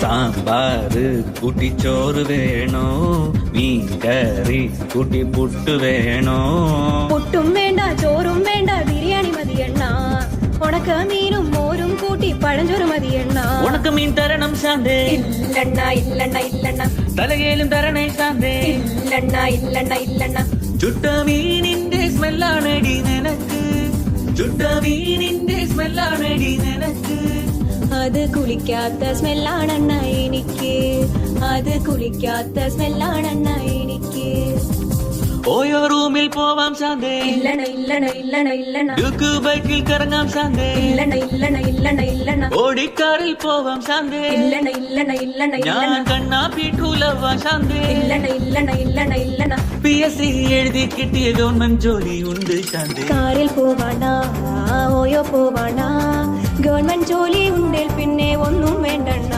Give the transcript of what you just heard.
സാമ്പാറ് കൂട്ടിച്ചോറ് വേണോ മീൻകറി കൂട്ടി പുട്ട് വേണോ പുട്ടും വേണ്ട ചോറും വേണ്ട ബിരിയാണി മതിയെണ്ണ ഉണക്ക മീനും മോരും കൂട്ടി പഴഞ്ചോറ് മതിയെണ്ണ ഉണക്ക മീൻ തരണം ശാന്തേ ഇല്ലണ്ണ ഇല്ലണ്ണ ഇല്ലണ്ണ തലകേലും തരണേ ശാന്തേ ഇല്ലണ്ണ ഇല്ലണ്ണ ഇല്ലണ്ണ ചുട്ട മീനിന്റെ സ്മെല്ലാണടി നിനക്ക് ചുട്ട മീനിന്റെ സ്മെല്ലാണടി നിനക്ക് അത് കുളിക്കാത്ത സ്മെല്ലാണെണ്ണ എനിക്ക് അത് കുളിക്കാത്ത സ്മെല്ലാണെണ്ണ എനിക്ക് ഓയോ റൂമിൽ പോവാം ശാന്തേ ഇല്ലണ ഇല്ലണ ഇല്ലണ ഇല്ലണ ഡ്യൂക്ക് ബൈക്കിൽ കറങ്ങാം ശാന്തേ ഇല്ലണ ഇല്ലണ ഇല്ലണ ഇല്ലണ ഓടിക്കാറിൽ പോവാം ശാന്തേ ഇല്ലണ ഇല്ലണ ഇല്ലണ ഞാൻ ഇല്ലണ കണ്ണാ പീഠൂലവാ ശാന്തേ ഇല്ലണ ഇല്ലണ ഇല്ലണ ഇല്ലണ PSC എഴുതി കിട്ടിയ ഗവൺമെന്റ് ജോലി ഉണ്ട് ശാന്തേ കാറിൽ പോവാണ ഓയോ പോവാണ ഗവൺമെന്റ് ജോലി ഉണ്ടേൽ പിന്നെ ഒന്നും വേണ്ടണ്ണ